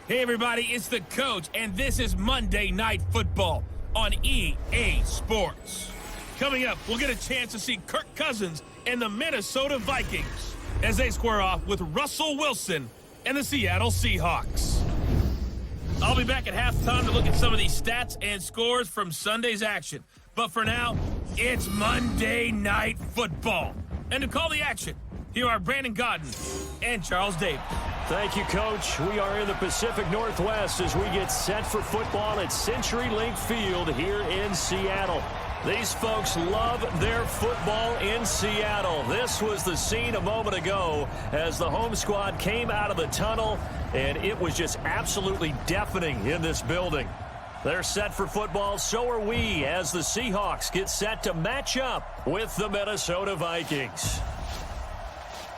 Hey everybody, it's the coach, and this is Monday Night Football on EA Sports. Coming up, we'll get a chance to see Kirk Cousins and the Minnesota Vikings as they square off with Russell Wilson and the Seattle Seahawks. I'll be back at halftime to look at some of these stats and scores from Sunday's action. But for now, it's Monday Night Football. And to call the action, here are Brandon Godden and Charles Davis. Thank you, Coach. We are in the Pacific Northwest as we get set for football at CenturyLink Field here in Seattle. These folks love their football in Seattle. This was the scene a moment ago as the home squad came out of the tunnel, and it was just absolutely deafening in this building. They're set for football, so are we, as the Seahawks get set to match up with the Minnesota Vikings.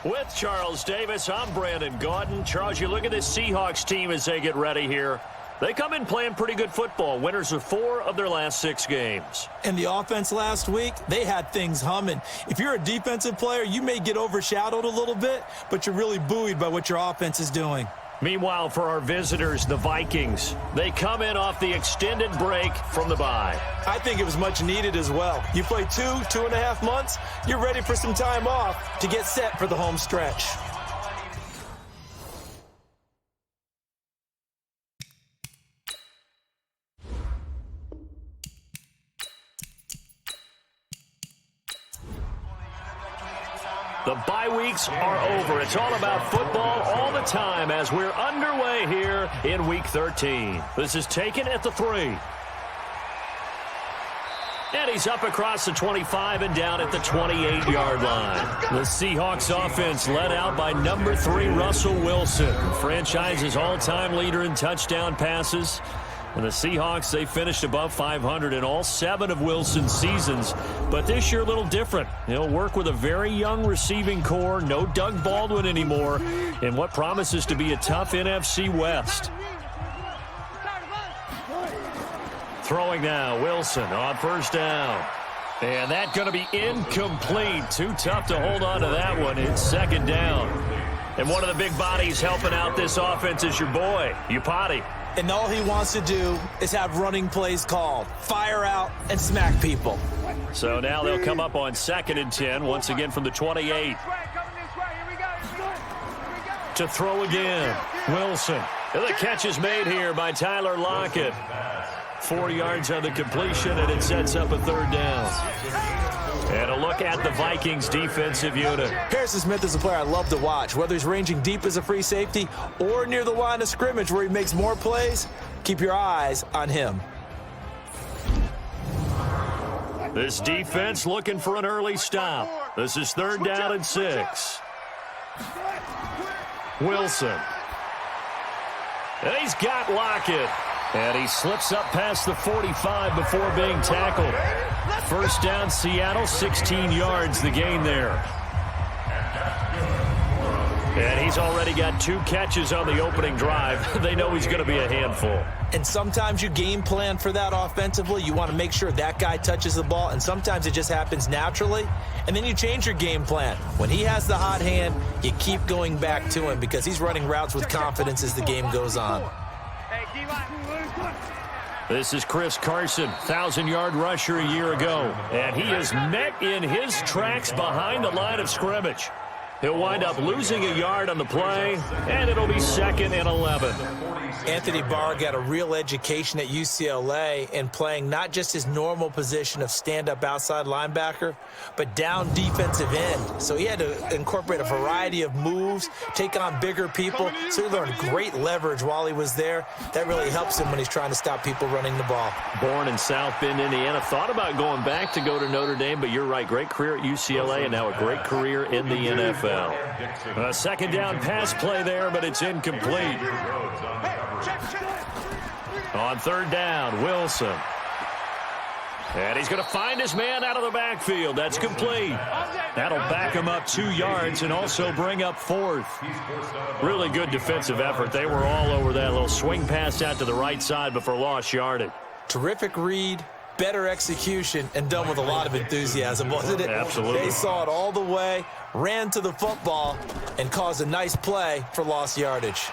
With Charles Davis, I'm Brandon Gaudin. Charles, you look at this Seahawks team as they get ready here. They come in playing pretty good football. Winners of 4 of their last 6 games. And the offense last week, they had things humming. If you're a defensive player, you may get overshadowed a little bit, but you're really buoyed by what your offense is doing. Meanwhile, for our visitors, the Vikings, they come in off the extended break from the bye. I think it was much needed as well. You play 2.5 months, you're ready for some time off to get set for the home stretch. The bye weeks are over. It's all about football all the time as we're underway here in Week 13. This is taken at the 3. And he's up across the 25 and down at the 28-yard line. The Seahawks offense led out by number 3, Russell Wilson, franchise's all-time leader in touchdown passes. And the Seahawks, they finished above 500 in all 7 of Wilson's seasons. But this year, a little different. He'll work with a very young receiving core, no Doug Baldwin anymore, in what promises to be a tough NFC West. Throwing now, Wilson on first down. And that's going to be incomplete. Too tough to hold on to that one. It's second down. And one of the big bodies helping out this offense is your boy, Upati. And all he wants to do is have running plays called. Fire out and smack people. So now they'll come up on 2nd and 10, once again from the 28. To throw again, Wilson. And the catch is made here by Tyler Lockett. 4 yards on the completion, and it sets up a 3rd down. And a look at the Vikings defensive unit. Harrison Smith is a player I love to watch. Whether he's ranging deep as a free safety or near the line of scrimmage where he makes more plays, keep your eyes on him. This defense looking for an early stop. This is 3rd down and 6. Wilson. And he's got Lockett. And he slips up past the 45 before being tackled. First down, Seattle, 16 yards the gain there. And he's already got 2 catches on the opening drive. They know he's going to be a handful. And sometimes you game plan for that offensively. You want to make sure that guy touches the ball, and sometimes it just happens naturally. And then you change your game plan. When he has the hot hand, you keep going back to him because he's running routes with confidence as the game goes on. This is Chris Carson, 1,000-yard rusher a year ago. And he is met in his tracks behind the line of scrimmage. He'll wind up losing a yard on the play, and it'll be 2nd and 11. Anthony Barr got a real education at UCLA in playing not just his normal position of stand-up outside linebacker, but down defensive end. So he had to incorporate a variety of moves, take on bigger people. So he learned great leverage while he was there. That really helps him when he's trying to stop people running the ball. Born in South Bend, Indiana. Thought about going back to go to Notre Dame, but you're right. Great career at UCLA and now a great career in the NFL. A second down pass play there, but it's incomplete. On 3rd down, Wilson. And he's going to find his man out of the backfield. That's complete. That'll back him up 2 yards and also bring up 4th. Really good defensive effort. They were all over that little swing pass out to the right side before lost yardage. Terrific read, better execution, and done with a lot of enthusiasm, wasn't it? Absolutely. They saw it all the way, ran to the football, and caused a nice play for lost yardage.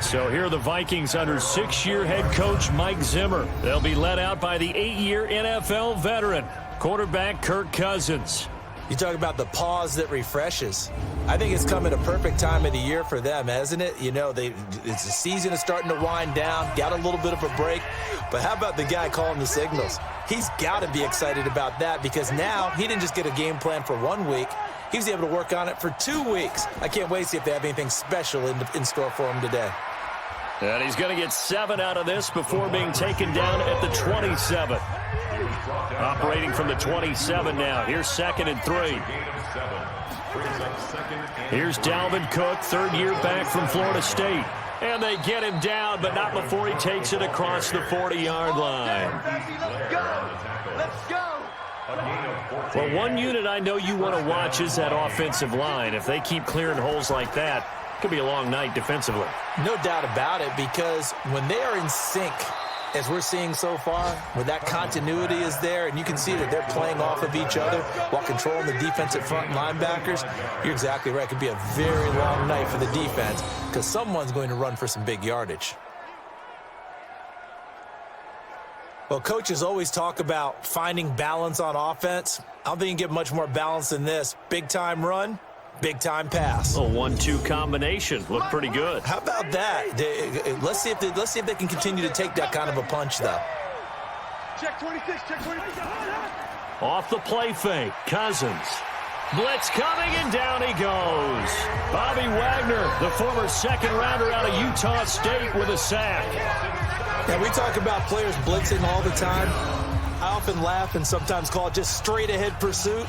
So here are the Vikings under 6-year head coach Mike Zimmer. They'll be led out by the 8-year NFL veteran, quarterback Kirk Cousins. You talk about the pause that refreshes. I think it's come at a perfect time of the year for them, hasn't it? You know, it's the season is starting to wind down, got a little bit of a break. But how about the guy calling the signals? He's got to be excited about that because now he didn't just get a game plan for 1 week. He was able to work on it for 2 weeks. I can't wait to see if they have anything special in store for him today. And he's going to get 7 out of this before being taken down at the 27. Operating from the 27 now. Here's 2nd and 3. Here's Dalvin Cook, 3rd-year back from Florida State. And they get him down, but not before he takes it across the 40-yard line. Let's go! Well, one unit I know you want to watch is that offensive line. If they keep clearing holes like that, it could be a long night defensively. No doubt about it, because when they are in sync, as we're seeing so far, when that continuity is there, and you can see that they're playing off of each other while controlling the defensive front linebackers, you're exactly right. It could be a very long night for the defense because someone's going to run for some big yardage. Well, coaches always talk about finding balance on offense. I don't think you can get much more balance than this. Big-time run, big-time pass. A 1-2 combination. Looked pretty good. How about that? Let's see if they can continue to take that kind of a punch, though. Check 26, check 26. Off the play fake, Cousins. Blitz coming, and down he goes. Bobby Wagner, the former second-rounder out of Utah State, with a sack. Now, we talk about players blitzing all the time. I often laugh and sometimes call it just straight-ahead pursuit.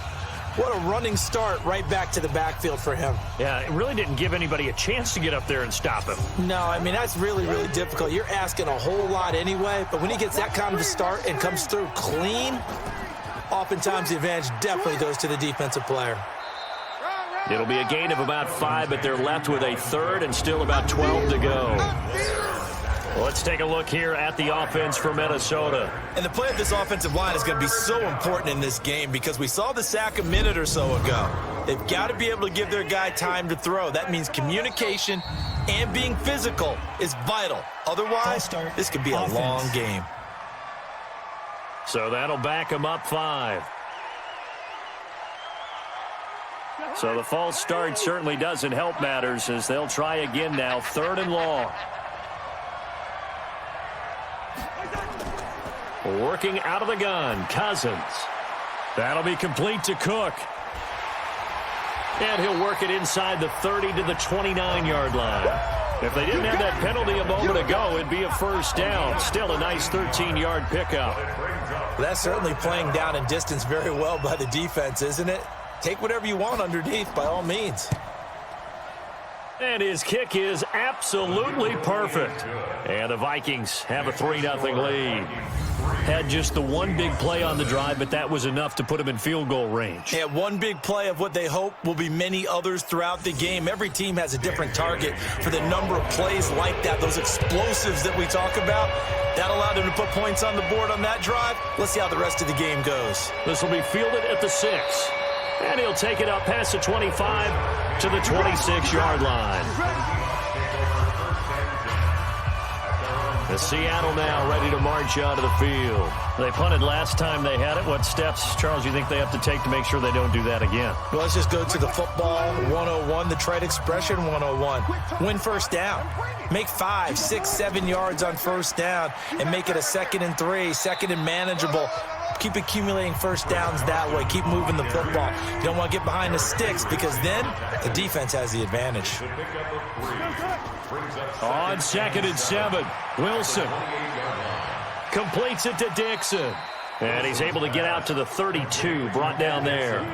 What a running start right back to the backfield for him. Yeah, it really didn't give anybody a chance to get up there and stop him. No, I mean, that's really, really difficult. You're asking a whole lot anyway, but when he gets that kind of a start and comes through clean, oftentimes the advantage definitely goes to the defensive player. It'll be a gain of about 5, but they're left with a 3rd and still about 12 to go. Let's take a look here at the offense for Minnesota. And the play of this offensive line is going to be so important in this game because we saw the sack a minute or so ago. They've got to be able to give their guy time to throw. That means communication and being physical is vital. Otherwise, this could be a long game. So that'll back them up 5. So the false start certainly doesn't help matters as they'll try again now, 3rd and long. Working out of the gun, Cousins. That'll be complete to Cook. And he'll work it inside the 30 to the 29-yard line. If they didn't have that penalty a moment ago, it'd be a 1st down. Still a nice 13-yard pickup. That's certainly playing down in distance very well by the defense, isn't it? Take whatever you want underneath, by all means. And his kick is absolutely perfect. And the Vikings have a 3-0 lead. Had just the one big play on the drive, but that was enough to put him in field goal range. Yeah, one big play of what they hope will be many others throughout the game. Every team has a different target for the number of plays like that, those explosives that we talk about. That allowed them to put points on the board on that drive. Let's see how the rest of the game goes. This will be fielded at the 6. And he'll take it up past the 25 to the 26-yard line. The Seattle now ready to march out of the field. They punted last time they had it. What steps, Charles, you think they have to take to make sure they don't do that again? Well, let's just go to the football 101, the trade expression 101. Win 1st down. Make 5, 6, 7 yards on 1st down and make it a 2nd and 3, 2nd and manageable. Keep accumulating 1st downs that way. Keep moving the football. You don't want to get behind the sticks because then the defense has the advantage. On 2nd and 7, Wilson completes it to Dixon. And he's able to get out to the 32, brought down there.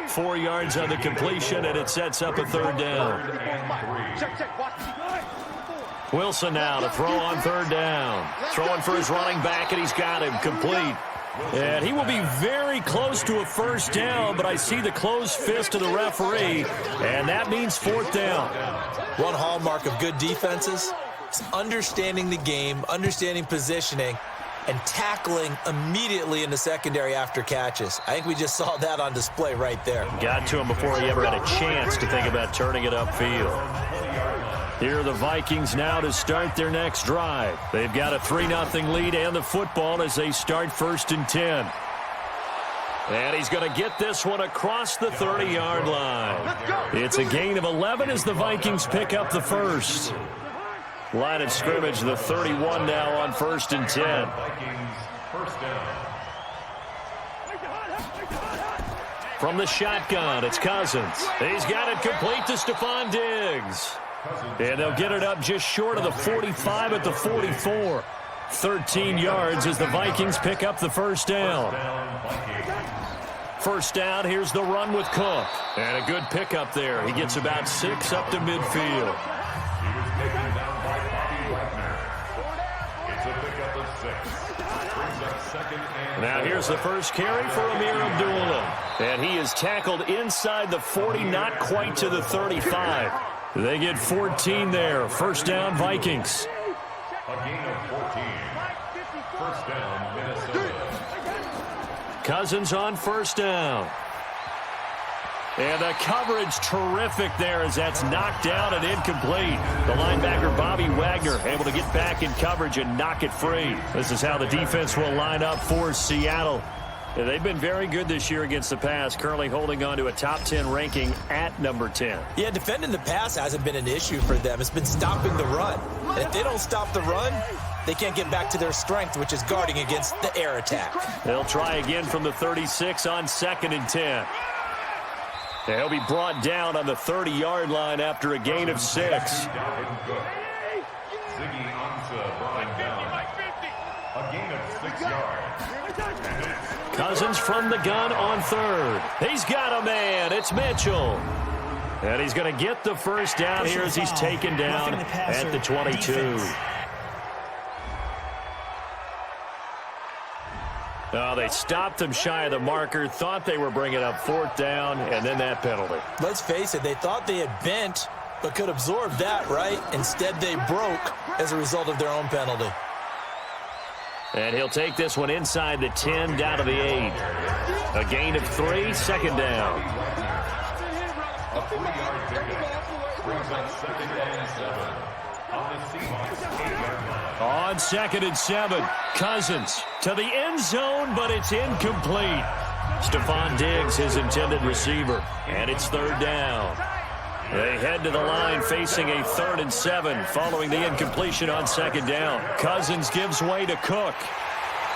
4 yards on the completion, and it sets up a 3rd down. Wilson now to throw on 3rd down. Throwing for his running back, and he's got him complete. And he will be very close to a 1st down, but I see the closed fist of the referee, and that means 4th down. One hallmark of good defenses is understanding the game, understanding positioning, and tackling immediately in the secondary after catches. I think we just saw that on display right there. Got to him before he ever had a chance to think about turning it upfield. Here are the Vikings now to start their next drive. They've got a 3-0 lead and the football as they start 1st and 10. And he's going to get this one across the 30-yard line. It's a gain of 11 as the Vikings pick up the first. Line of scrimmage, the 31 now on 1st and 10. From the shotgun, it's Cousins. He's got it complete to Stephon Diggs. And they'll get it up just short of the 45 at the 44. 13 yards as the Vikings pick up the first down. First down, here's the run with Cook. And a good pickup there. He gets about 6 up to midfield. Now here's the first carry for Amir Abdullah. And he is tackled inside the 40, not quite to the 35. They get 14 there. First down, Vikings. A gain of 14. First down, Minnesota. Cousins on first down. And the coverage terrific there as that's knocked down and incomplete. The linebacker, Bobby Wagner, able to get back in coverage and knock it free. This is how the defense will line up for Seattle. They've been very good this year against the pass, currently holding on to a top 10 ranking at number 10. Yeah, defending the pass hasn't been an issue for them. It's been stopping the run. And if they don't stop the run, they can't get back to their strength, which is guarding against the air attack. They'll try again from the 36 on 2nd and 10. He'll be brought down on the 30-yard line after a gain of 6. Cousins from the gun on 3rd. He's got a man. It's Mitchell. And he's going to get the first down here as he's taken down at the 22. Oh, they stopped him shy of the marker, thought they were bringing up 4th down, and then that penalty. Let's face it, they thought they had bent, but could absorb that, right? Instead, they broke as a result of their own penalty. And he'll take this one inside the 10, down to the 8. A gain of 3, second down. A 3-yard pickup brings up 2nd and 7 on the Seahawks 8-yard line. On 2nd and 7, Cousins to the end zone, but it's incomplete. Stephon Diggs, his intended receiver, and it's 3rd down. They head to the line facing a 3rd and 7 following the incompletion on 2nd down. Cousins gives way to Cook.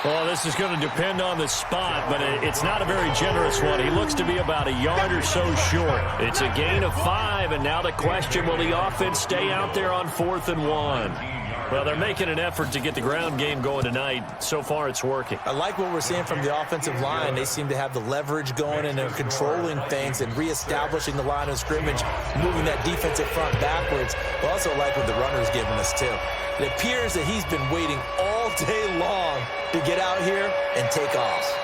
Well, this is going to depend on the spot, but it's not a very generous one. He looks to be about a yard or so short. It's a gain of 5, and now the question, will the offense stay out there on 4th and 1? Well, they're making an effort to get the ground game going tonight. So far, it's working. I like what we're seeing from the offensive line. They seem to have the leverage going, and they're controlling things and reestablishing the line of scrimmage, moving that defensive front backwards. I also like what the runner's giving us, too. It appears that he's been waiting all day long to get out here and take off.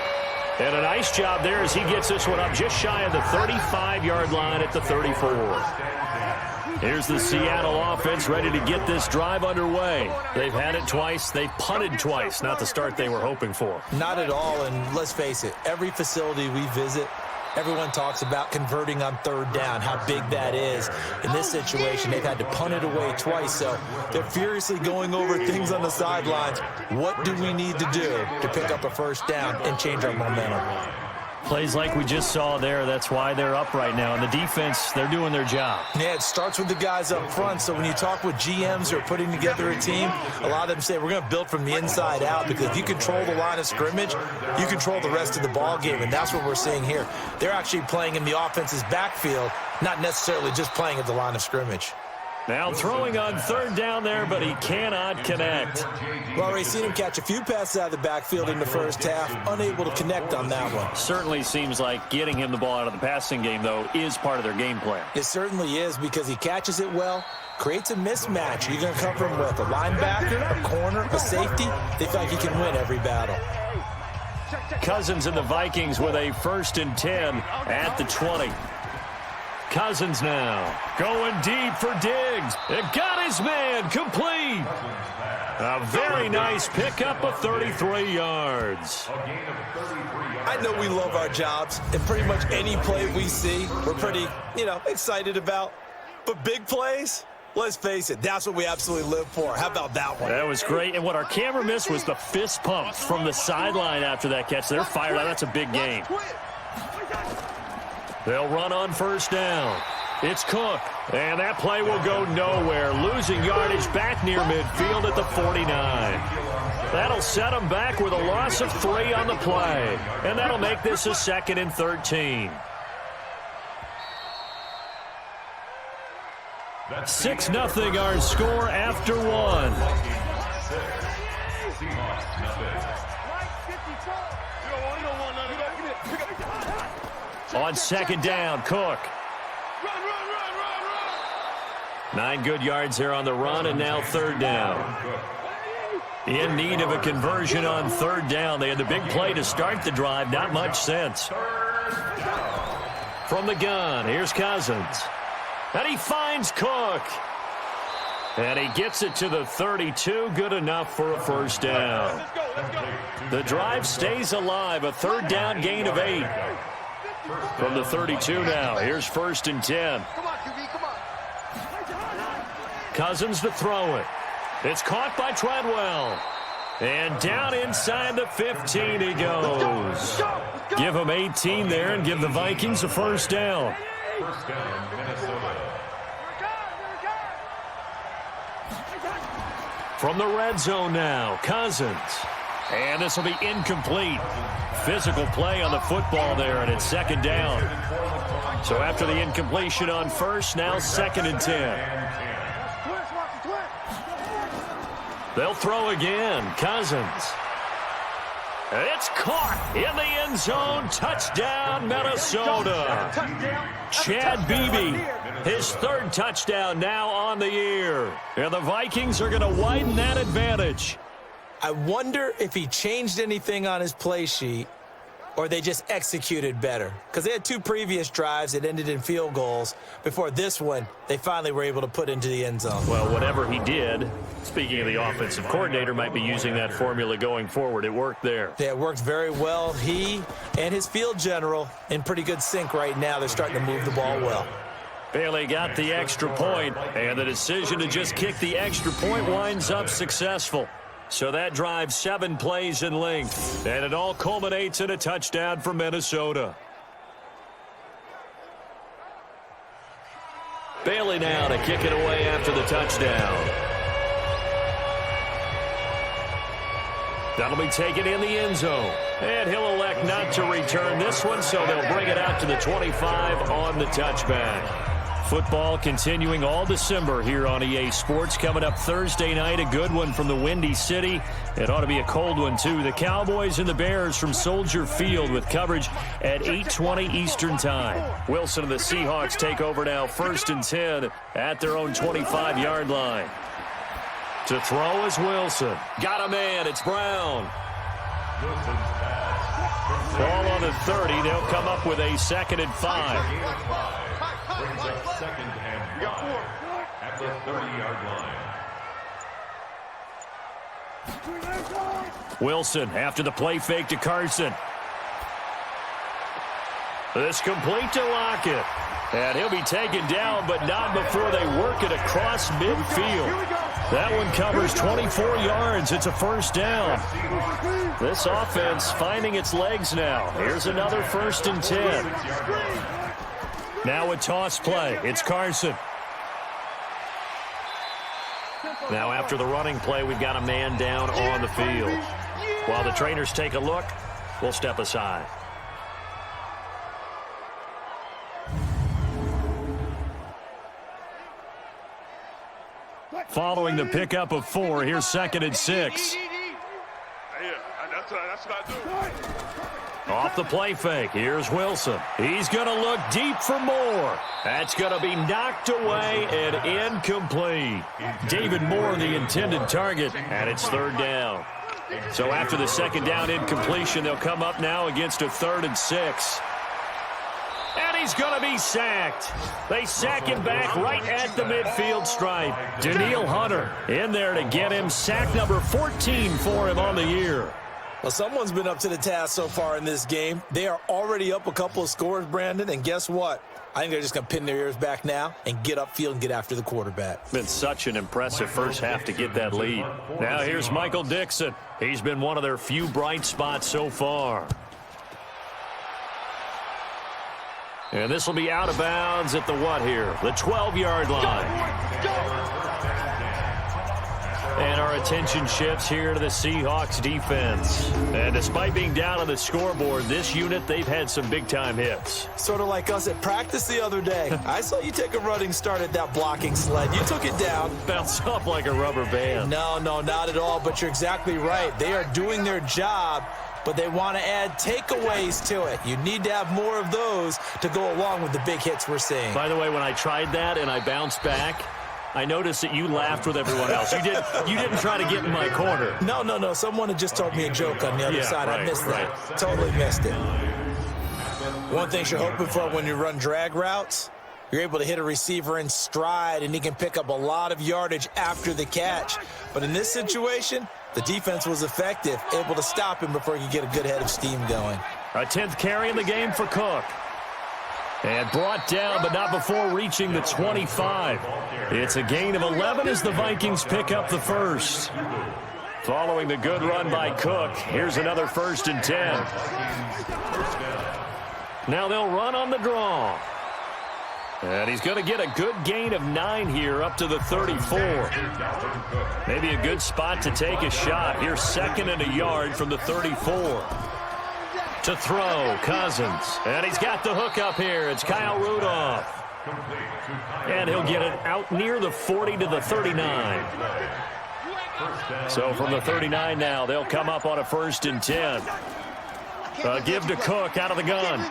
And a nice job there as he gets this one up just shy of the 35-yard line at the 34. Here's the Seattle offense ready to get this drive underway. They've had it twice. They've punted twice. Not the start they were hoping for. Not at all, and let's face it, every facility we visit, everyone talks about converting on 3rd down, how big that is. In this situation, they've had to punt it away twice, so they're furiously going over things on the sidelines. What do we need to do to pick up a first down and change our momentum? Plays like we just saw there, that's why they're up right now. And the defense, they're doing their job. Yeah, it starts with the guys up front. So when you talk with GMs who are putting together a team, a lot of them say we're going to build from the inside out, because if you control the line of scrimmage, you control the rest of the ball game, and that's what we're seeing here. They're actually playing in the offense's backfield, not necessarily just playing at the line of scrimmage. Now throwing on 3rd down there, but he cannot connect. Well, already seen him catch a few passes out of the backfield in the first half, unable to connect on that one. Certainly seems like getting him the ball out of the passing game, though, is part of their game plan. It certainly is, because he catches it well, creates a mismatch. You're going to cover him with a linebacker, a corner, a safety. They feel like he can win every battle. Cousins and the Vikings with a 1st and 10 at the 20. Cousins now going deep for Diggs. It got his man complete. A very nice pickup of 33 yards. I know we love our jobs, and pretty much any play we see, we're pretty, excited about. But big plays, Let's face it, that's what we absolutely live for. How about that one? That was great. And what our camera missed was the fist pumps from the sideline after that catch. They're fired out. That's a big gain. They'll run on first down. It's Cook. And that play will go nowhere. Losing yardage back near midfield at the 49. That'll set them back with a loss of 3 on the play. And that'll make this a 2nd and 13. 6-0 our score after 1. On 2nd down, Cook. 9 good yards here on the run, and now 3rd down. In need of a conversion on 3rd down. They had the big play to start the drive. Not much sense. From the gun, here's Cousins. And he finds Cook. And he gets it to the 32. Good enough for a 1st down. The drive stays alive. A 3rd down gain of 8. From the 32 now. Here's 1st and 10. Cousins to throw it. It's caught by Treadwell. And down inside the 15 he goes. Give him 18 there and give the Vikings a 1st down. 1st down, Minnesota. From the red zone now, Cousins. And this will be incomplete. Physical play on the football there, and it's 2nd down. So after the incompletion on 1st, now 2nd and 10. They'll throw again. Cousins. It's caught in the end zone. Touchdown, Minnesota. Chad Beebe, his 3rd touchdown now on the year. And the Vikings are going to widen that advantage. I wonder if he changed anything on his play sheet or they just executed better. Because they had 2 previous drives that ended in field goals. Before this one, they finally were able to put into the end zone. Well, whatever he did, speaking of the offensive coordinator, might be using that formula going forward. It worked there. Yeah, it worked very well. He and his field general in pretty good sync right now. They're starting to move the ball well. Bailey got the extra point, and the decision to just kick the extra point winds up successful. So that drives 7 plays in length, and it all culminates in a touchdown for Minnesota. Bailey now to kick it away after the touchdown. That'll be taken in the end zone. And he'll elect not to return this one, so they'll bring it out to the 25 on the touchback. Football continuing all December here on EA Sports. Coming up Thursday night, a good one from the Windy City. It ought to be a cold one, too. The Cowboys and the Bears from Soldier Field with coverage at 8:20 Eastern Time. Wilson and the Seahawks take over now, 1st and 10 at their own 25-yard line. To throw is Wilson. Got a man. It's Brown. Ball on the 30. They'll come up with a 2nd and 5. Brings up 2nd and 5 at the 30-yard line. Wilson after the play fake to Carson. This complete to Lockett. And he'll be taken down, but not before they work it across midfield. That one covers 24 yards. It's a 1st down. This offense finding its legs now. Here's another 1st and 10. Now a toss play. It's Carson. Now after the running play, we've got a man down on the field. While the trainers take a look, we'll step aside. Following the pickup of 4, here's 2nd and 6. That's what I do. Off the play fake, here's Wilson. He's going to look deep for more. That's going to be knocked away and incomplete. David Moore, the intended target, and it's 3rd down. So after the 2nd down incompletion, they'll come up now against a 3rd and 6. And he's going to be sacked. They sack him back right at the midfield stripe. Daniil Hunter in there to get him. Sack number 14 for him on the year. Well, someone's been up to the task so far in this game. They are already up a couple of scores, Brandon, and guess what? I think they're just going to pin their ears back now and get upfield and get after the quarterback. Been such an impressive first half to get that lead. Now here's Michael Dixon. He's been one of their few bright spots so far. And this will be out of bounds at the what here? The 12-yard line. And our attention shifts here to the Seahawks defense. And despite being down on the scoreboard, this unit, they've had some big-time hits. Sort of like us at practice the other day. I saw you take a running start at that blocking sled. You took it down. Bounced off like a rubber band. No, not at all, but you're exactly right. They are doing their job, but they want to add takeaways to it. You need to have more of those to go along with the big hits we're seeing. By the way, when I tried that and I bounced back, I noticed that you laughed with everyone else. You didn't try to get in my corner. No. Someone had just told me a joke on the other side. Right, I missed that. Totally missed it. One thing you're hoping for when you run drag routes, you're able to hit a receiver in stride, and he can pick up a lot of yardage after the catch. But in this situation, the defense was effective, able to stop him before he could get a good head of steam going. A 10th carry in the game for Cook. And brought down, but not before reaching the 25. It's a gain of 11 as the Vikings pick up the first. Following the good run by Cook, here's another 1st and 10. Now they'll run on the draw. And he's going to get a good gain of 9 here up to the 34. Maybe a good spot to take a shot. Here's 2nd and a yard from the 34. To throw, Cousins. And he's got the hook up here. It's Kyle Rudolph. And he'll get it out near the 40 to the 39. So from the 39 now, they'll come up on a 1st and 10. Give to Cook out of the gun.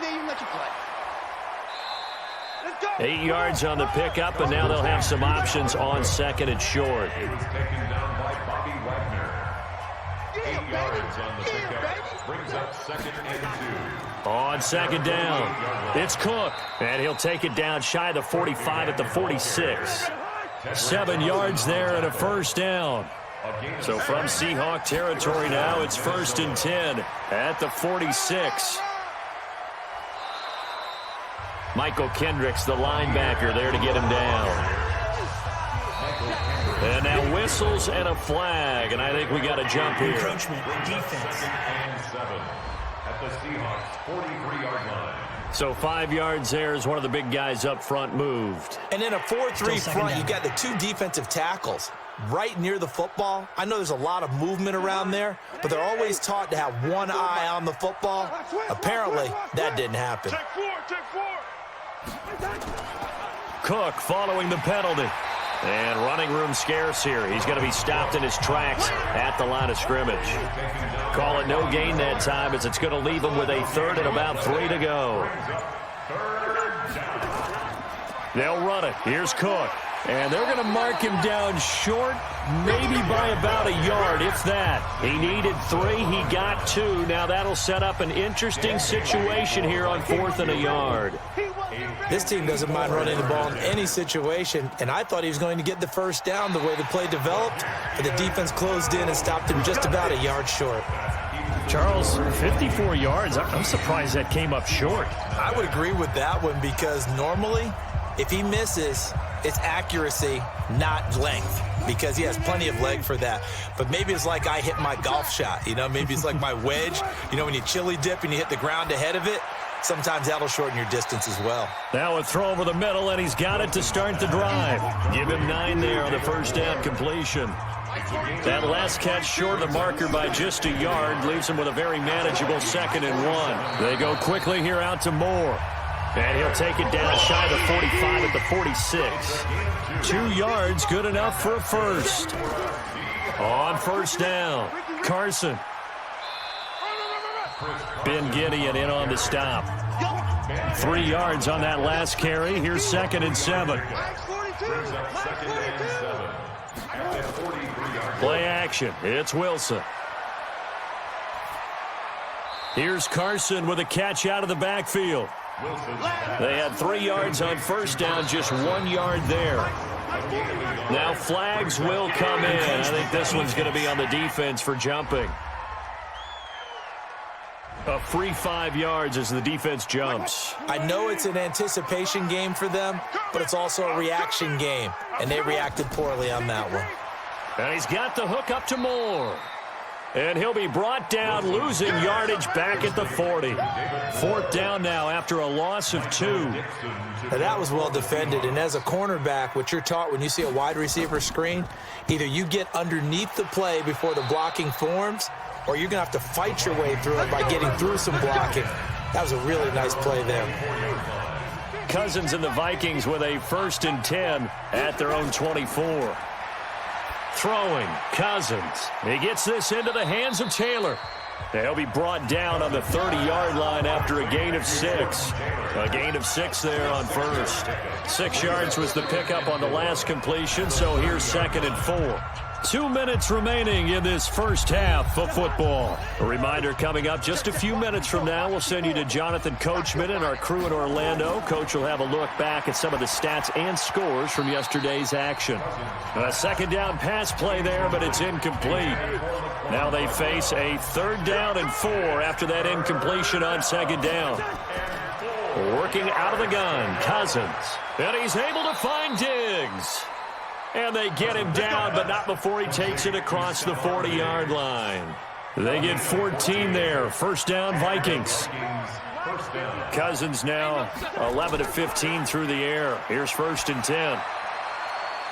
8 yards on the pickup, and now they'll have some options on 2nd and short. 8 yards on the pickup. Brings up 2nd and 2. On 2nd down, it's Cook, and he'll take it down shy of the 45 at the 46. 7 yards there and a 1st down. So from Seahawk territory now, it's 1st and 10 at the 46. Michael Kendricks, the linebacker, there to get him down. And now whistles and a flag, and I think we got a jump here. Encroachment, defense. 7 at the Seahawks 43-yard line. So 5 yards there as one of the big guys up front moved. And in a 4-3 front, you got the 2 defensive tackles right near the football. I know there's a lot of movement around there, but they're always taught to have one eye on the football. Apparently, that didn't happen. Take four. Cook following the penalty. And running room scarce here. He's going to be stopped in his tracks at the line of scrimmage. Call it no gain that time as it's going to leave him with a 3rd and about 3 to go. They'll run it. Here's Cook. And they're going to mark him down short, maybe by about a yard, if that. He needed 3. He got 2. Now that'll set up an interesting situation here on 4th and a yard. This team doesn't mind running the ball in any situation, and I thought he was going to get the 1st down the way the play developed, but the defense closed in and stopped him just about a yard short. Charles, 54 yards. I'm surprised that came up short. I would agree with that one because normally, if he misses, it's accuracy, not length, because he has plenty of leg for that. But maybe it's like I hit my golf shot, maybe it's like my wedge, when you chili dip and you hit the ground ahead of it, sometimes that'll shorten your distance as well. Now a throw over the middle, and he's got it to start the drive. Give him 9 there on the 1st down completion. That last catch short of the marker by just a yard leaves him with a very manageable 2nd and 1. They go quickly here out to Moore. And he'll take it down shy of the 45 at the 46. 2 yards, good enough for a 1st. On 1st down, Carson. Ben Gideon in on the stop. 3 yards on that last carry. Here's 2nd and 7. Play action. It's Wilson. Here's Carson with a catch out of the backfield. They had 3 yards on 1st down, just 1 yard there. Now flags will come in. I think this one's going to be on the defense for jumping. A free 5 yards as the defense jumps. I know it's an anticipation game for them, but it's also a reaction game, and they reacted poorly on that one. And he's got the hook up to Moore. And he'll be brought down, losing yardage back at the 40. 4th down now after a loss of 2. Now that was well defended, and as a cornerback, what you're taught when you see a wide receiver screen, either you get underneath the play before the blocking forms, or you're going to have to fight your way through it by getting through some blocking. That was a really nice play there. Cousins and the Vikings with a 1st and 10 at their own 24. Throwing, Cousins. He gets this into the hands of Taylor. He'll be brought down on the 30-yard line after a gain of 6. A gain of 6 there on 1st. 6 yards was the pickup on the last completion, so here's 2nd and 4. 2 minutes remaining in this first half of football. A reminder coming up just a few minutes from now. We'll send you to Jonathan Coachman and our crew in Orlando. Coach will have a look back at some of the stats and scores from yesterday's action. A 2nd down pass play there, but it's incomplete. Now they face a 3rd down and 4 after that incompletion on 2nd down. Working out of the gun, Cousins. And he's able to find Diggs. And they get him down, but not before he takes it across the 40-yard line. They get 14 there. 1st down, Vikings. Cousins now 11 of 15 through the air. Here's 1st and 10.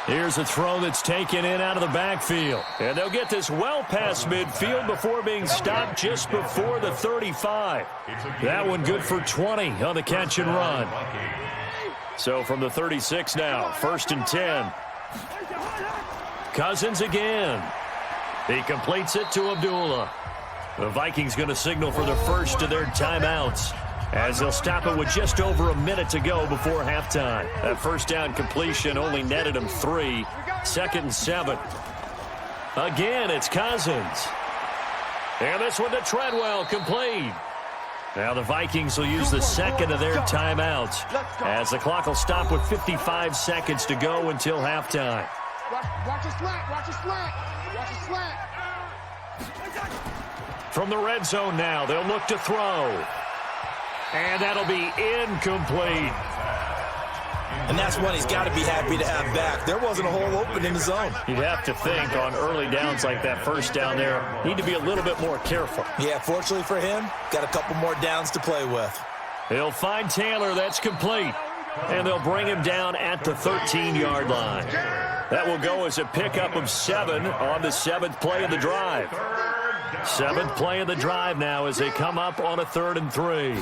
Here's a throw that's taken in out of the backfield. And they'll get this well past midfield before being stopped just before the 35. That one good for 20 on the catch and run. So from the 36 now, 1st and 10. Cousins again. He completes it to Abdullah. The Vikings going to signal for the first of their timeouts as they'll stop it with just over a minute to go before halftime. That 1st down completion only netted him 3. 2nd and 7. Again, it's Cousins. And this one to Treadwell, complete. Now the Vikings will use the 2nd of their timeouts as the clock will stop with 55 seconds to go until halftime. Watch the slant, watch the slant, watch the slant. From the red zone now, they'll look to throw. And that'll be incomplete. And that's one he's got to be happy to have back. There wasn't a hole open in the zone. You'd have to think on early downs like that 1st down there, need to be a little bit more careful. Yeah, fortunately for him, got a couple more downs to play with. He'll find Taylor. That's complete. And they'll bring him down at the 13-yard line. That will go as a pickup of 7 on the 7th play of the drive. 7th play of the drive now as they come up on a 3rd and 3.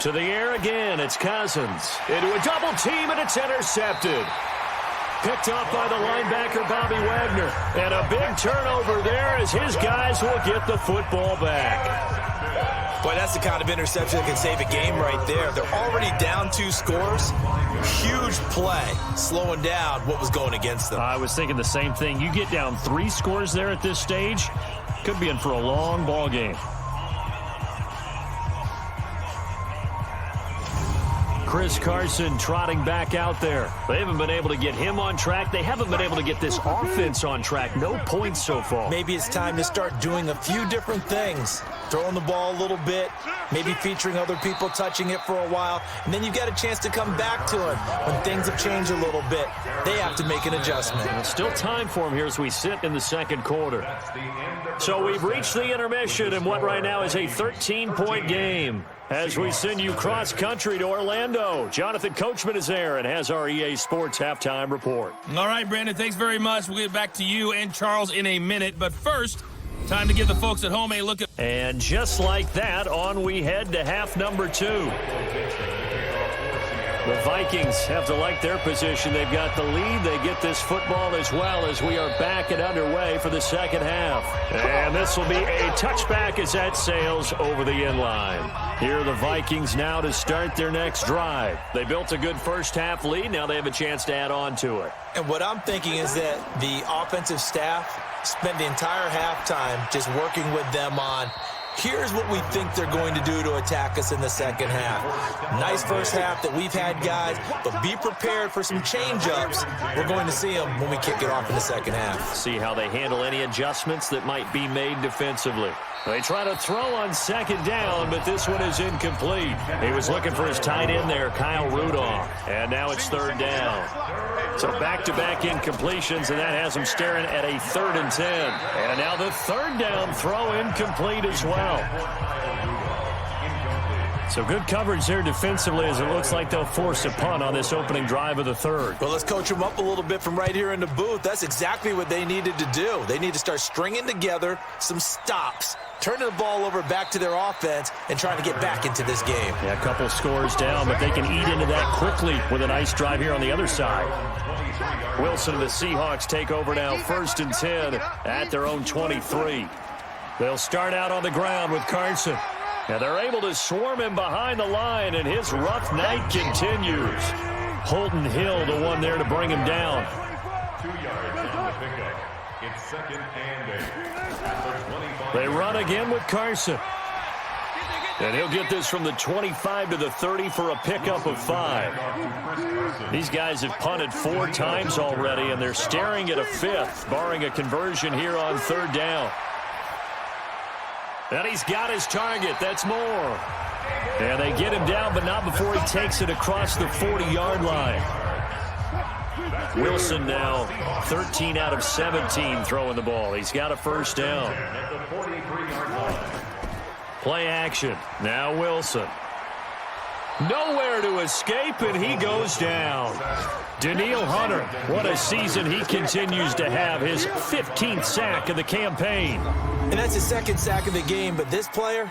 To the air again, it's Cousins. Into a double team, and it's intercepted. Picked up by the linebacker, Bobby Wagner. And a big turnover there as his guys will get the football back. Boy, that's the kind of interception that can save a game right there. They're already down 2 scores. Huge play, slowing down what was going against them. I was thinking the same thing. You get down 3 scores there at this stage, could be in for a long ball game. Chris Carson trotting back out there. They haven't been able to get him on track. They haven't been able to get this offense on track. No points so far. Maybe it's time to start doing a few different things. Throwing the ball a little bit, maybe featuring other people touching it for a while, and then you've got a chance to come back to it when things have changed a little bit. They have to make an adjustment. Well, still time for him here as we sit in the 2nd quarter. So we've reached the intermission in what right now is a 13-point game. As we send you cross-country to Orlando, Jonathan Coachman is there and has our EA Sports halftime report. All right, Brandon, thanks very much. We'll get back to you and Charles in a minute. But first, time to give the folks at home a look at... And just like that, on we head to half number 2. The Vikings have to like their position. They've got the lead. They get this football as well as we are back and underway for the 2nd half. And this will be a touchback as that sails over the end line. Here are the Vikings now to start their next drive. They built a good first half lead. Now they have a chance to add on to it. And what I'm thinking is that the offensive staff spent the entire halftime just working with them on Here's what we think they're going to do to attack us in the second half. Nice first half that we've had, guys, but be prepared for some change-ups. We're going to see them when we kick it off in the second half. See how they handle any adjustments that might be made defensively. They try to throw on second down, but this one is incomplete. He was looking for his tight end there, Kyle Rudolph. And now it's third down. So back-to-back incompletions, and that has him staring at a 3rd and 10. And now the third down throw incomplete as well. So good coverage there defensively as it looks like they'll force a punt on this opening drive of the third. Well, let's coach them up a little bit from right here in the booth. That's exactly what they needed to do. They need to start stringing together some stops, turning the ball over back to their offense, and trying to get back into this game. Yeah, a couple scores down, but they can eat into that quickly with a nice drive here on the other side. Wilson and the Seahawks take over now, 1st and 10 at their own 23. They'll start out on the ground with Carson. And they're able to swarm him behind the line, and his rough night continues. Holton Hill, the one there to bring him down. 2 yards on the pickup. It's 2nd and 8. They run again with Carson. And he'll get this from the 25 to the 30 for a pickup of 5. These guys have punted 4 times already, and they're staring at a 5th, barring a conversion here on 3rd down. And he's got his target. That's more. And they get him down, but not before he takes it across the 40-yard line. Wilson now 13 out of 17 throwing the ball. He's got a 1st down. Play action. Now Wilson. Nowhere to escape, and he goes down. Danielle Hunter, what a season he continues to have. His 15th sack of the campaign. And that's his 2nd sack of the game, but this player,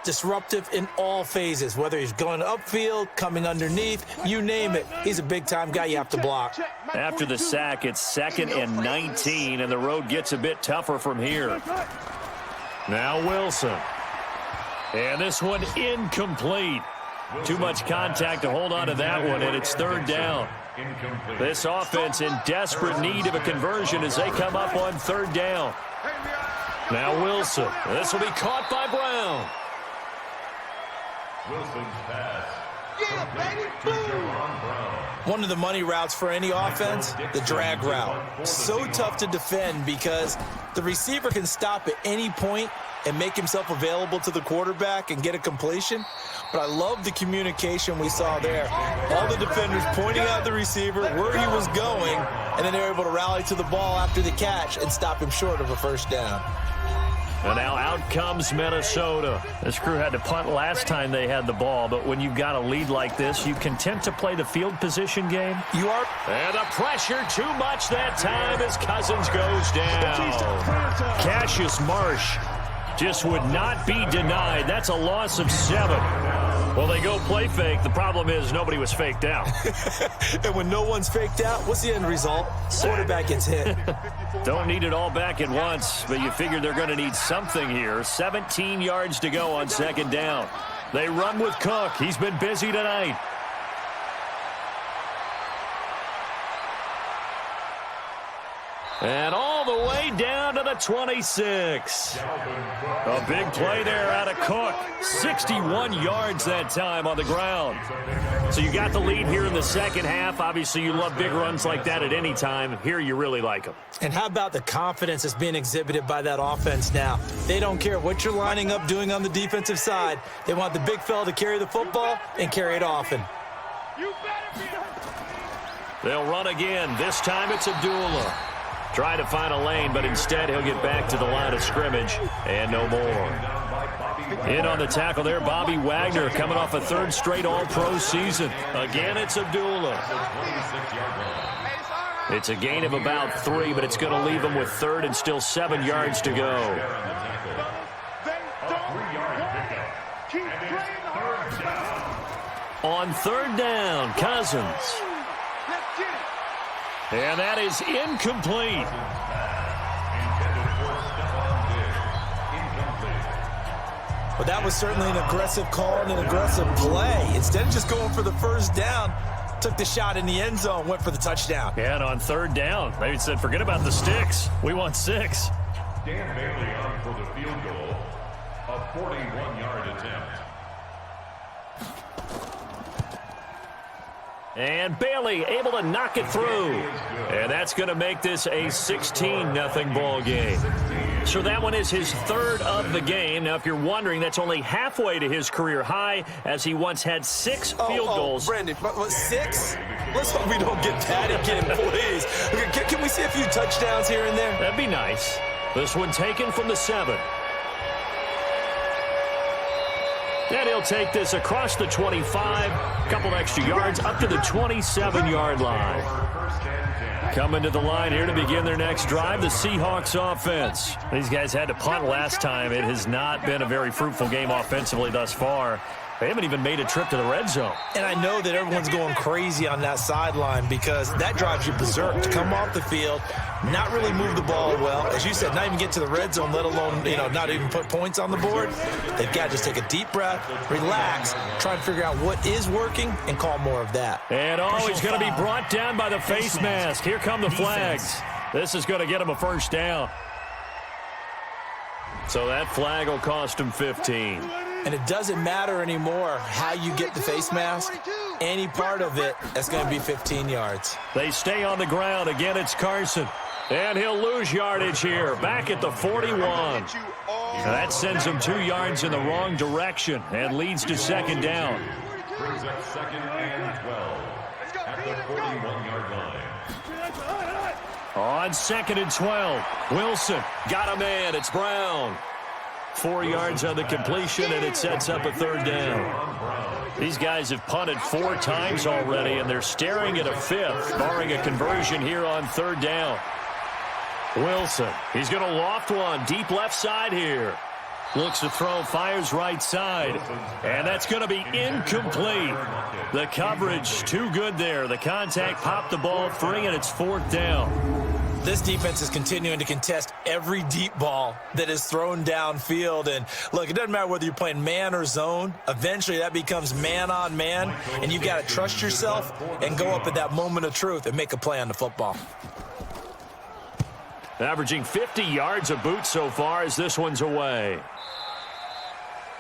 disruptive in all phases, whether he's going upfield, coming underneath, you name it. He's a big-time guy you have to block. After the sack, it's 2nd and 19, and the road gets a bit tougher from here. Now Wilson. And this one incomplete. Too much contact to hold on to that one, and it's 3rd down. This offense in desperate need of a conversion as they come up on 3rd down. Now Wilson. This will be caught by Brown. Wilson's pass. One of the money routes for any offense, the drag route. So tough to defend because the receiver can stop at any point and make himself available to the quarterback and get a completion. But I love the communication we saw there. All the defenders pointing out the receiver, where he was going, and then they're able to rally to the ball after the catch and stop him short of a 1st down. And now out comes Minnesota. This crew had to punt last time they had the ball, but when you've got a lead like this, you content to play the field position game? You are. And the pressure too much that time as Cousins goes down. Cassius Marsh just would not be denied. That's a loss of 7. Well, they go play fake. The problem is nobody was faked out. And when no one's faked out, what's the end result? Quarterback gets hit. Don't need it all back at once, but you figure they're going to need something here. 17 yards to go on 2nd down. They run with Cook. He's been busy tonight. And all the way down to the 26. A big play there out of Cook. 61 yards that time on the ground. So you got the lead here in the second half. Obviously, you love big runs like that at any time. Here, you really like them. And how about the confidence that's being exhibited by that offense now? They don't care what you're lining up doing on the defensive side. They want the big fella to carry the football and carry it often. They'll run again. This time it's Abdullah. Try to find a lane, but instead he'll get back to the line of scrimmage and no more. In on the tackle there, Bobby Wagner coming off a 3rd straight All-Pro season. Again, it's Abdullah. It's a gain of about 3, but it's going to leave him with 3rd and still 7 yards to go. On 3rd down, Cousins. And that is incomplete. Well, that was certainly an aggressive call and an aggressive play. Instead of just going for the 1st down, took the shot in the end zone, went for the touchdown. Yeah, and on 3rd down, they said, forget about the sticks. We want 6. Dan Bailey on for the field goal. A 41-yard attempt. And Bailey able to knock it through. And that's going to make this a 16-0 ball game. So that one is his third of the game. Now, if you're wondering, that's only halfway to his career high, as he once had 6 field goals. Brandon, what, 6? Let's hope we don't get that again, please. Can we see a few touchdowns here and there? That'd be nice. This one taken from the 7. And he'll take this across the 25, a couple extra yards, up to the 27-yard line. Coming to the line here to begin their next drive, the Seahawks offense. These guys had to punt last time. It has not been a very fruitful game offensively thus far. They haven't even made a trip to the red zone. And I know that everyone's going crazy on that sideline because that drives you berserk to come off the field, not really move the ball well. As you said, not even get to the red zone, let alone, not even put points on the board. They've got to just take a deep breath, relax, try and figure out what is working, and call more of that. And he's going to be brought down by the face mask. Here come the flags. This is going to get him a first down. So that flag will cost him 15. And it doesn't matter anymore how you get the face mask. Any part of it, that's going to be 15 yards. They stay on the ground. Again, it's Carson. And he'll lose yardage here. Back at the 41. That sends him 2 yards in the wrong direction and leads to second down. Brings up second and 12 at the 41-yard line. On second and 12, Wilson got a man. It's Brown. 4 yards on the completion, and it sets up a third down. These guys have punted 4 times already, and they're staring at a 5th, barring a conversion here on third down. Wilson, he's going to loft one, deep left side here. Looks to throw, fires right side, and that's going to be incomplete. The coverage too good there. The contact popped the ball free, and it's fourth down. This defense is continuing to contest every deep ball that is thrown downfield. And, look, it doesn't matter whether you're playing man or zone. Eventually that becomes man on man, and you've got to trust yourself and go up at that moment of truth and make a play on the football. Averaging 50 yards a boot so far as this one's away.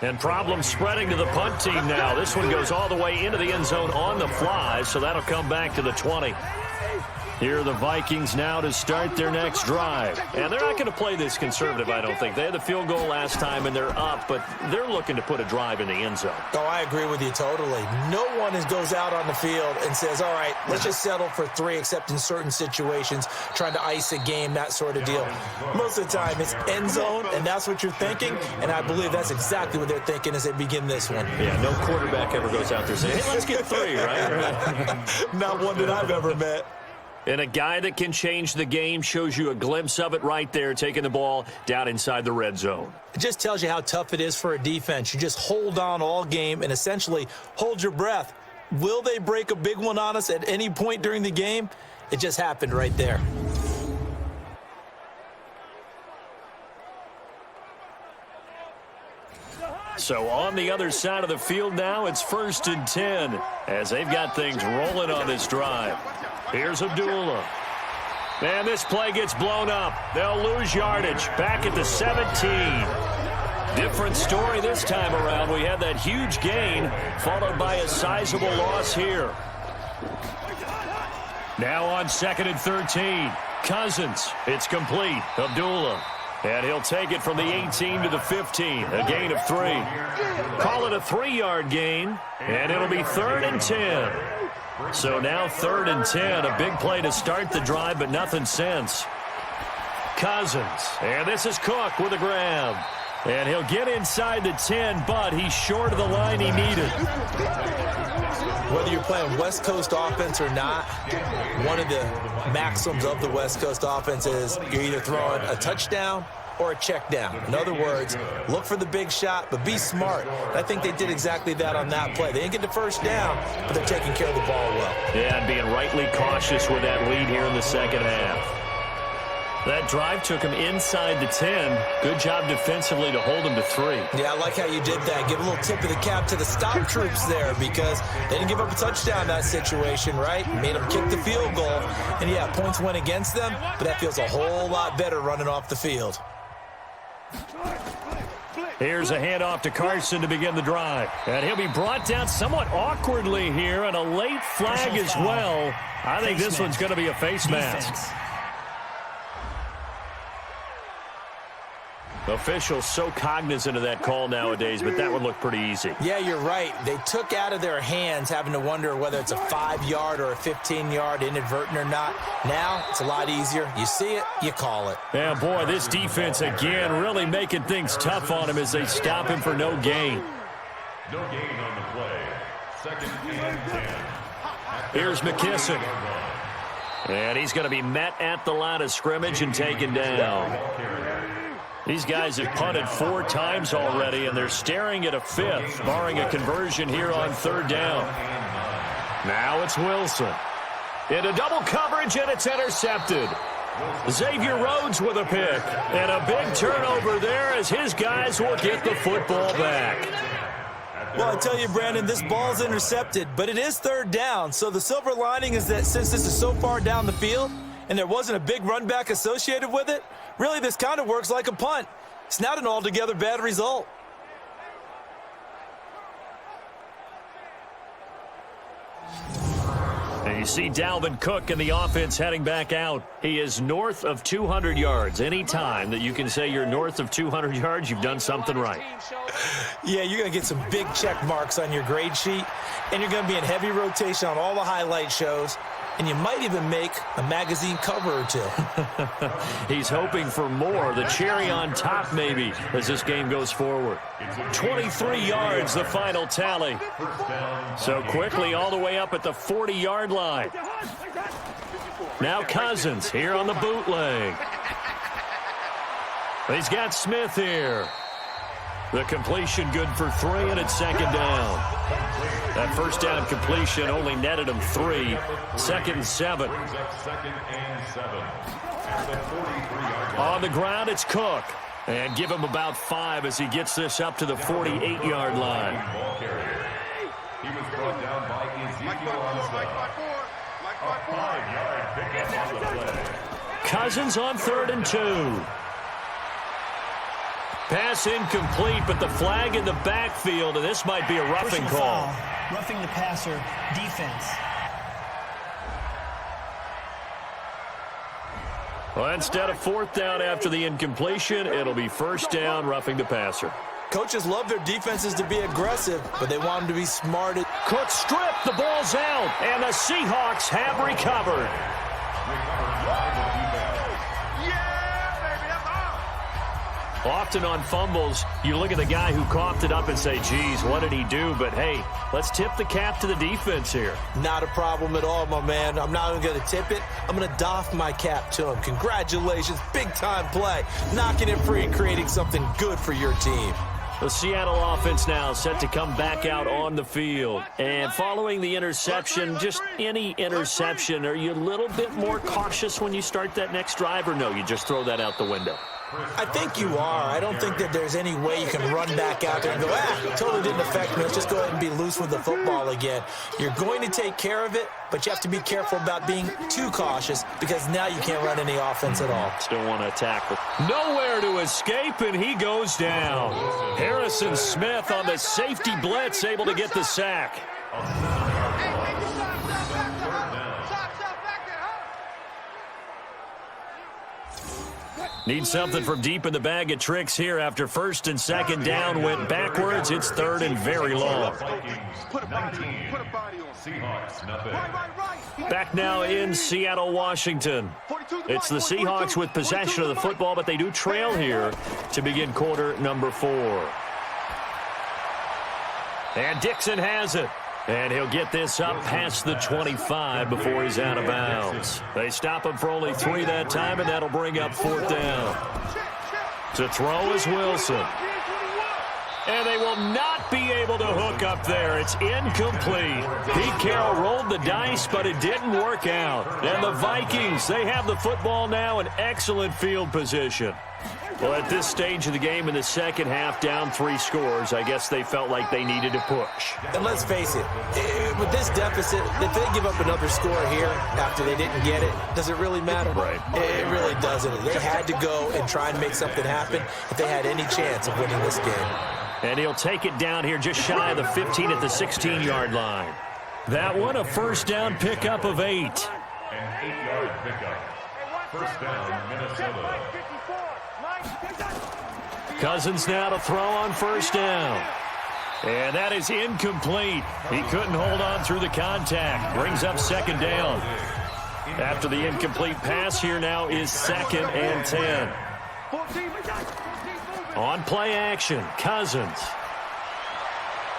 And problems spreading to the punt team now. This one goes all the way into the end zone on the fly, so that'll come back to the 20. Here are the Vikings now to start their next drive. And they're not going to play this conservative, I don't think. They had the field goal last time, and they're up, but they're looking to put a drive in the end zone. Oh, I agree with you totally. No one goes out on the field and says, all right, let's just settle for 3, except in certain situations, trying to ice a game, that sort of deal. Most of the time, it's end zone, and that's what you're thinking, and I believe that's exactly what they're thinking as they begin this one. Yeah, no quarterback ever goes out there saying, hey, let's get 3, right? Not one that I've ever met. And a guy that can change the game shows you a glimpse of it right there, taking the ball down inside the red zone. It just tells you how tough it is for a defense. You just hold on all game and essentially hold your breath. Will they break a big one on us at any point during the game? It just happened right there. So on the other side of the field now, it's 1st and 10 as they've got things rolling on this drive. Here's Abdullah. And this play gets blown up. They'll lose yardage back at the 17. Different story this time around. We had that huge gain followed by a sizable loss here. Now on 2nd and 13. Cousins. It's complete. Abdullah. And he'll take it from the 18 to the 15. A gain of 3. Call it a 3-yard gain. And it'll be 3rd and 10. So now 3rd and 10. A big play to start the drive, but nothing since. Cousins. And this is Cook with a grab. And he'll get inside the 10, but he's short of the line he needed. Whether you're playing West Coast offense or not, one of the maxims of the West Coast offense is you're either throwing a touchdown or a check down. In other words, look for the big shot, but be smart. And I think they did exactly that on that play. They didn't get the first down, but they're taking care of the ball well. Yeah, and being rightly cautious with that lead here in the second half. That drive took him inside the 10. Good job defensively to hold him to 3. Yeah, I like how you did that. Give a little tip of the cap to the stop troops there because they didn't give up a touchdown in that situation, right? Made them kick the field goal. And, yeah, points went against them, but that feels a whole lot better running off the field. Here's a handoff to Carson to begin the drive. And he'll be brought down somewhat awkwardly here, and a late flag as well. I think this one's going to be a face mask. Officials so cognizant of that call nowadays, but that would look pretty easy. Yeah, you're right. They took out of their hands having to wonder whether it's a 5-yard or a 15-yard inadvertent or not. Now it's a lot easier. You see it, you call it. Yeah, boy, this defense again really making things tough on him as they stop him for no gain. No gain on the play. 2nd and 10. Here's McKissick. And he's going to be met at the line of scrimmage and taken down. These guys have punted 4 times already, and they're staring at a 5th, barring a conversion here on 3rd down. Now it's Wilson. Into double coverage, and it's intercepted. Xavier Rhodes with a pick. And a big turnover there as his guys will get the football back. Well, I tell you, Brandon, this ball's intercepted, but it is 3rd down. So the silver lining is that since this is so far down the field and there wasn't a big run back associated with it, really this kind of works like a punt. It's not an altogether bad result. And you see Dalvin Cook and the offense heading back out. He is north of 200 yards. Any time that you can say you're north of 200 yards, you've done something right. Yeah, you're going to get some big check marks on your grade sheet, and you're going to be in heavy rotation on all the highlight shows, and you might even make a magazine cover or 2. He's hoping for more, the cherry on top maybe, as this game goes forward. 23 yards, the final tally. So quickly all the way up at the 40-yard line. Now Cousins here on the bootleg. He's got Smith here. The completion good for 3, and it's 2nd down. That first down completion only netted him 3. 2nd and 7. On the ground, it's Cook. And give him about 5 as he gets this up to the 48-yard line. He was brought down by Ezekiel Ansah. A 5-yard pickup on the play. Cousins on 3rd and 2. Pass incomplete, but the flag in the backfield, and this might be a roughing call. Foul, roughing the passer, defense. Well, instead of 4th down after the incompletion, it'll be 1st down, roughing the passer. Coaches love their defenses to be aggressive, but they want them to be smart. Cook stripped, the ball's out, and the Seahawks have recovered. Often on fumbles, you look at the guy who coughed it up and say, geez, what did he do? But, hey, let's tip the cap to the defense here. Not a problem at all, my man. I'm not even going to tip it. I'm going to doff my cap to him. Congratulations. Big-time play. Knocking it free and creating something good for your team. The Seattle offense now set to come back out on the field. And following the interception, just any interception, are you a little bit more cautious when you start that next drive, or no, you just throw that out the window? I think you are. I don't think that there's any way you can run back out there and go, it totally didn't affect me. Let's just go ahead and be loose with the football again. You're going to take care of it, but you have to be careful about being too cautious because now you can't run any offense at all. Still want to attack. Nowhere to escape, and he goes down. Harrison Smith on the safety blitz, able to get the sack. Need something from deep in the bag of tricks here after 1st and 2nd down went backwards. It's 3rd and very long. Back now in Seattle, Washington. It's the Seahawks with possession of the football, but they do trail here to begin quarter number 4. And Dixon has it. And he'll get this up past the 25 before he's out of bounds. They stop him for only 3 that time, and that'll bring up 4th down. To throw is Wilson. And they will not might be able to hook up there. It's incomplete. Pete Carroll rolled the dice, but it didn't work out. And the Vikings, they have the football now in excellent field position. Well, at this stage of the game in the second half, down 3 scores, I guess they felt like they needed to push. And let's face it, with this deficit, if they give up another score here after they didn't get it, does it really matter? Right. It really doesn't. They had to go and try and make something happen if they had any chance of winning this game. And he'll take it down here just shy of the 15 at the 16-yard line. That one, a first down pickup of 8. An 8-yard pickup. First down, Minnesota. Cousins now to throw on first down. And that is incomplete. He couldn't hold on through the contact. Brings up second down. After the incomplete pass, here now is 2nd and 10. On play action, Cousins.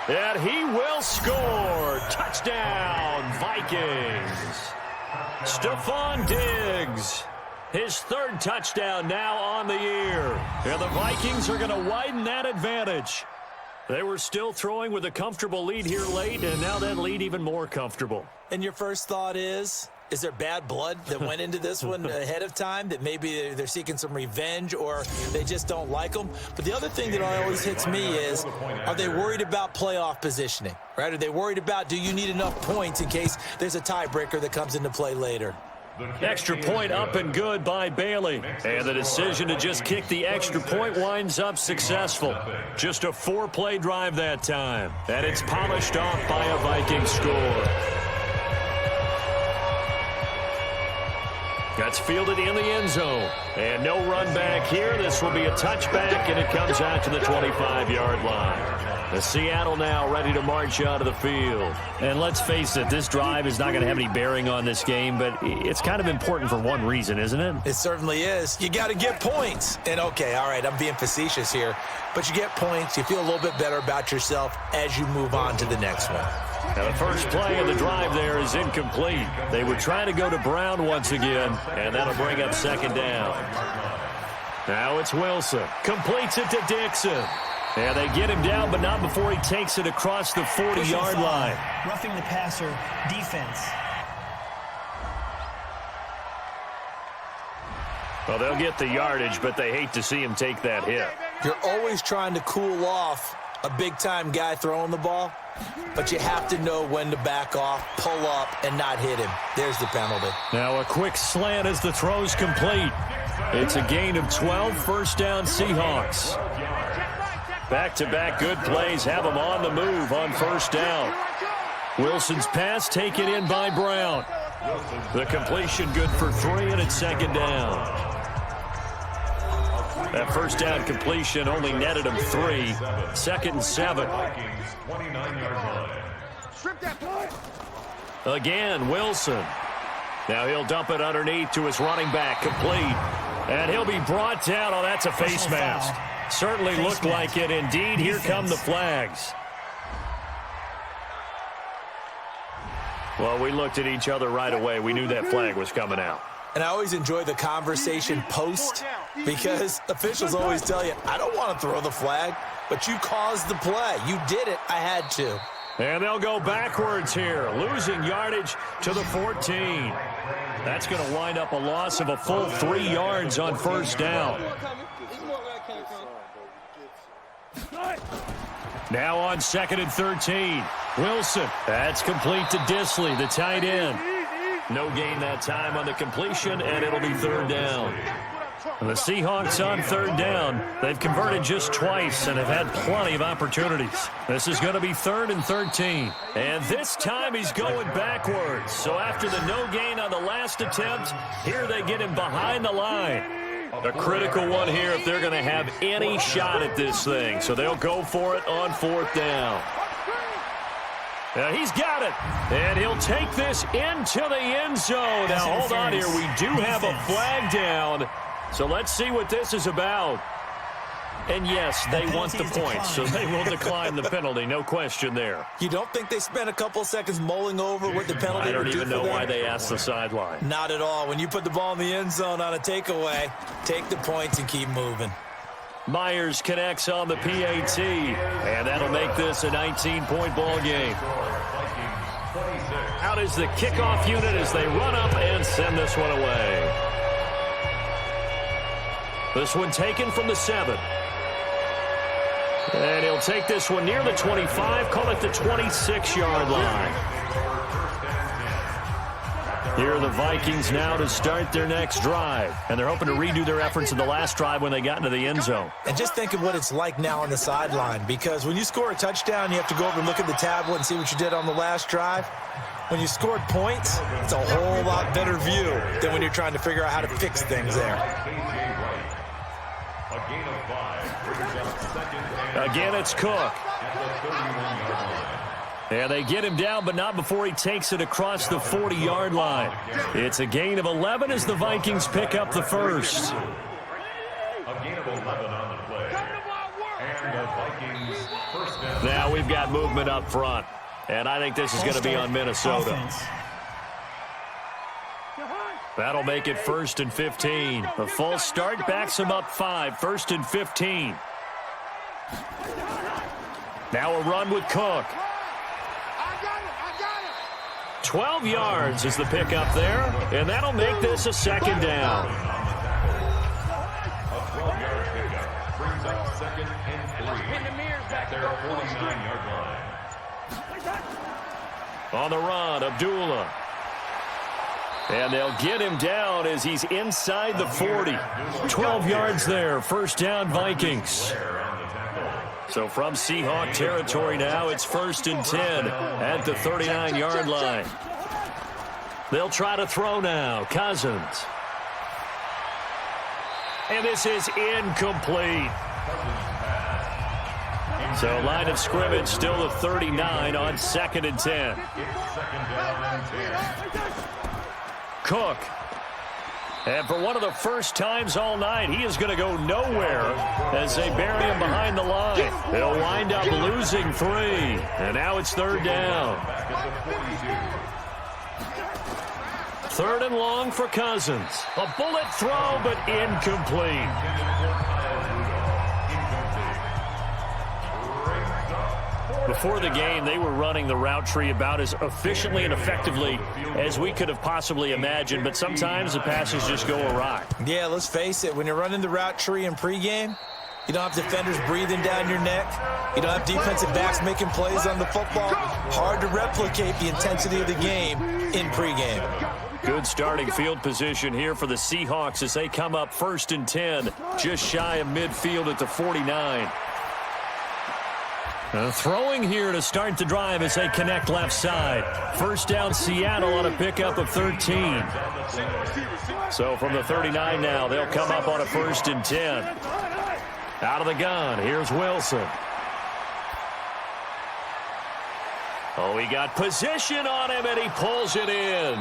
And he will score. Touchdown, Vikings. Stephon Diggs. His 3rd touchdown now on the year. And the Vikings are going to widen that advantage. They were still throwing with a comfortable lead here late, and now that lead even more comfortable. And your first thought is there bad blood that went into this one ahead of time, that maybe they're seeking some revenge or they just don't like them? But the other thing that always hits me is, are they worried about playoff positioning, right? Are they worried about, do you need enough points in case there's a tiebreaker that comes into play later? Extra point up and good by Bailey. And the decision to just kick the extra point winds up successful. Just a 4-play drive that time. And it's polished off by a Viking score. That's fielded in the end zone. And no run back here. This will be a touchback, and it comes out to the 25-yard line. The Seattle now ready to march out of the field. And let's face it, this drive is not going to have any bearing on this game, but it's kind of important for one reason, isn't it? It certainly is. You got to get points. And, okay, all right, I'm being facetious here, but you get points. You feel a little bit better about yourself as you move on to the next one. Now the first play of the drive there is incomplete. They were trying to go to Brown once again, and that'll bring up second down. Now it's Wilson. Completes it to Dixon. And they get him down, but not before he takes it across the 40-yard line. Roughing the passer, defense. Well, they'll get the yardage, but they hate to see him take that hit. You're always trying to cool off a big-time guy throwing the ball, but you have to know when to back off, pull up, and not hit him. There's the penalty. Now a quick slant as the throw's complete. It's a gain of 12, first down Seahawks. Back-to-back good plays have them on the move on first down. Wilson's pass taken in by Brown. The completion good for 3, and it's second down. That first down completion only netted him 3. 2nd and 7. Again, Wilson. Now he'll dump it underneath to his running back, complete. And he'll be brought down. Oh, that's a face mask. Certainly looked like it. Indeed, here come the flags. Well, we looked at each other right away. We knew that flag was coming out. And I always enjoy the conversation post, because officials always tell you, I don't want to throw the flag, but you caused the play. You did it. I had to. And they'll go backwards here, losing yardage to the 14. That's going to wind up a loss of a full 3 yards on first down. Now on 2nd and 13. Wilson. That's complete to Disley, the tight end. No gain that time on the completion, and it'll be 3rd down. And the Seahawks on 3rd down. They've converted just twice and have had plenty of opportunities. This is going to be 3rd and 13. And this time he's going backwards. So after the no gain on the last attempt, here they get him behind the line. A critical one here if they're going to have any shot at this thing. So they'll go for it on 4th down. Now he's got it. And he'll take this into the end zone. Now hold on here. We do have a flag down. So let's see what this is about. And yes, they want the points, so they will decline the penalty. No question there. You don't think they spent a couple seconds mulling over what the penalty I don't would do even for know them? why they asked the sideline. Not at all. When you put the ball in the end zone on a takeaway, take the points and keep moving. Myers connects on the PAT, and that'll make this a 19-point ball game. Out is the kickoff unit as they run up and send this one away. This one taken from the 7. And he'll take this one near the 25, call it the 26-yard line. Here are the Vikings now to start their next drive. And they're hoping to redo their efforts in the last drive when they got into the end zone. And just think of what it's like now on the sideline, because when you score a touchdown, you have to go over and look at the tablet and see what you did on the last drive. When you scored points, it's a whole lot better view than when you're trying to figure out how to fix things there. Again, it's Cook. And they get him down, but not before he takes it across the 40-yard line. It's a gain of 11 as the Vikings pick up the first. A gain of 11 on the play. And the Vikings first down. Now we've got movement up front. And I think this is going to be on Minnesota. That'll make it 1st and 15. A false start backs him up 5. 1st and 15. Now a run with Cook. 12 yards is the pickup there, and that'll make this a 2nd down. A 12-yard pickup brings up 2nd and 3 at their 49-yard line. On the run, Abdullah. And they'll get him down as he's inside the 40. 12 yards there, 1st down Vikings. So from Seahawk territory now, it's 1st and 10 at the 39-yard line. They'll try to throw now. Cousins. And this is incomplete. So line of scrimmage still the 39 on 2nd and 10. Cook. And for one of the first times all night, he is going to go nowhere as they bury him behind the line. They'll wind up losing 3. And now it's 3rd down. 3rd and long for Cousins. A bullet throw, but incomplete. Before the game, they were running the route tree about as efficiently and effectively as we could have possibly imagined, but sometimes the passes just go awry. Yeah, let's face it. When you're running the route tree in pregame, you don't have defenders breathing down your neck. You don't have defensive backs making plays on the football. Hard to replicate the intensity of the game in pregame. Good starting field position here for the Seahawks as they come up 1st and 10, just shy of midfield at the 49. Throwing here to start the drive as they connect left side. 1st down Seattle on a pickup of 13. So from the 39 now, they'll come up on a 1st and 10. Out of the gun, here's Wilson. Oh, he got position on him, and he pulls it in.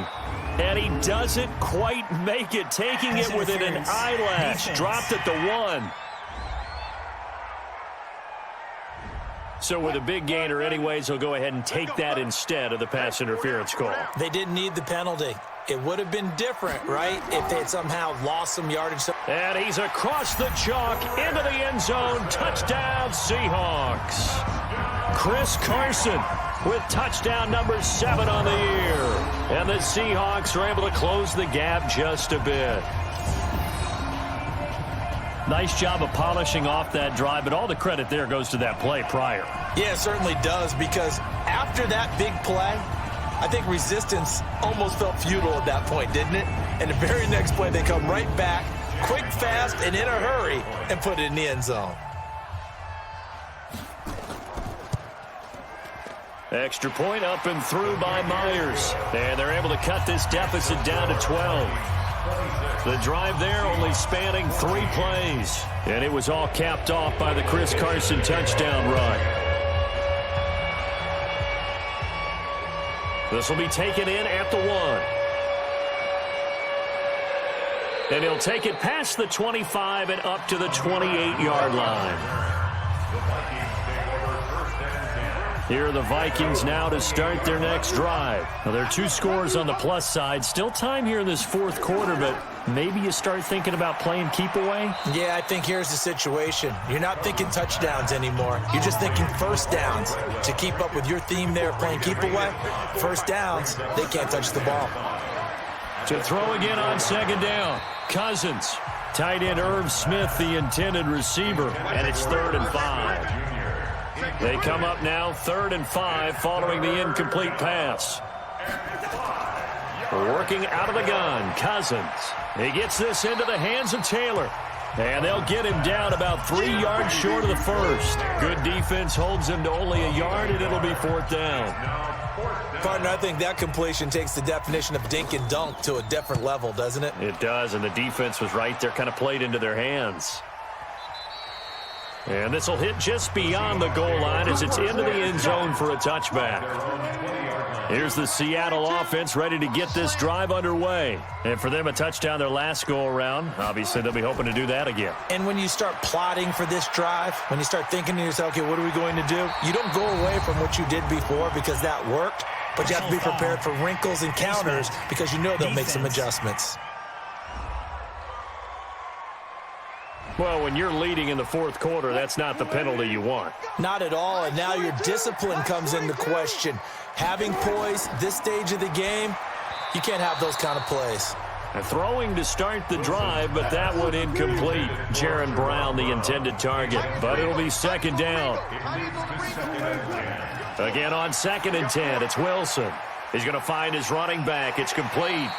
And he doesn't quite make it, taking it within an eyelash. Dropped at the 1. So with a big gainer anyways, he'll go ahead and take that instead of the pass interference call. They didn't need the penalty. It would have been different, right, if they had somehow lost some yardage. And he's across the chalk into the end zone. Touchdown, Seahawks. Chris Carson with touchdown number 7 on the year. And the Seahawks are able to close the gap just a bit. Nice job of polishing off that drive, but all the credit there goes to that play prior. Yeah, it certainly does, because after that big play, I think resistance almost felt futile at that point, didn't it? And the very next play, they come right back, quick, fast, and in a hurry, and put it in the end zone. Extra point up and through by Myers. And they're able to cut this deficit down to 12. The drive there only spanning 3 plays. And it was all capped off by the Chris Carson touchdown run. This will be taken in at the 1. And he'll take it past the 25 and up to the 28-yard line. Here are the Vikings now to start their next drive. Now, there are 2 scores on the plus side. Still time here in this fourth quarter, but maybe you start thinking about playing keep away? Yeah, I think here's the situation. You're not thinking touchdowns anymore. You're just thinking first downs. To keep up with your theme there, playing keep away, first downs, they can't touch the ball. To throw again on second down, Cousins. Tight end Irv Smith, the intended receiver, and it's 3rd and 5. They come up now 3rd and 5 following the incomplete pass. Working out of the gun, Cousins. He gets this into the hands of Taylor. And they'll get him down about 3 yards short of the first. Good defense holds him to only a yard, and it'll be 4th down. Partner, I think that completion takes the definition of dink and dunk to a different level, doesn't it? It does, and the defense was right there, kind of played into their hands. And this will hit just beyond the goal line as it's into the end zone for a touchback. Here's the Seattle offense ready to get this drive underway. And for them, a touchdown their last go-around. Obviously, they'll be hoping to do that again. And when you start plotting for this drive, when you start thinking to yourself, okay, what are we going to do? You don't go away from what you did before because that worked, but you have to be prepared for wrinkles and counters because you know they'll make some adjustments. Well, when you're leading in the fourth quarter, that's not the penalty you want. Not at all, and now your discipline comes into question. Having poise this stage of the game, you can't have those kind of plays. And throwing to start the drive, but that one incomplete. Jaron Brown, the intended target, but it'll be 2nd down. Again on 2nd and 10, it's Wilson. He's going to find his running back. It's complete.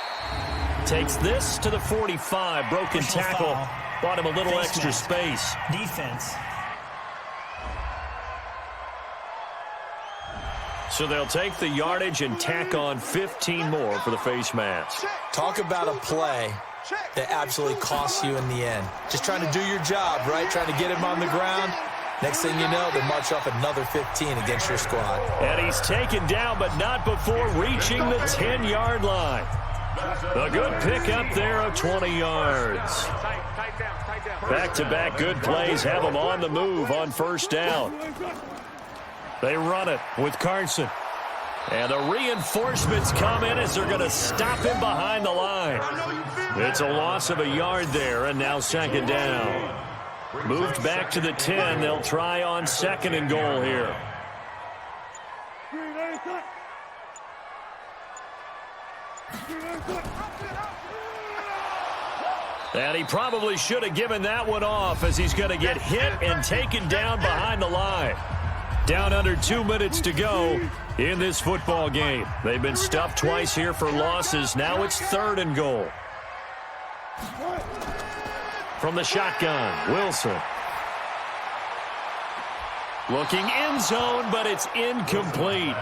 Takes this to the 45, broken tackle. Bought him a little extra space. Defense. So they'll take the yardage and tack on 15 more for the face mask. Talk about a play that absolutely costs you in the end. Just trying to do your job, right? Trying to get him on the ground. Next thing you know, they march off another 15 against your squad. And he's taken down, but not before reaching the 10-yard line. A good pickup there of 20 yards. Back-to-back good plays have them on the move on 1st down. They run it with Carson. And the reinforcements come in as they're going to stop him behind the line. It's a loss of a yard there, and now 2nd down. Moved back to the 10. They'll try on 2nd and goal here. And he probably should have given that one off as he's going to get hit and taken down behind the line. Down under 2 minutes to go in this football game. They've been stuffed twice here for losses. Now it's 3rd and goal. From the shotgun, Wilson. Looking end zone, but it's incomplete.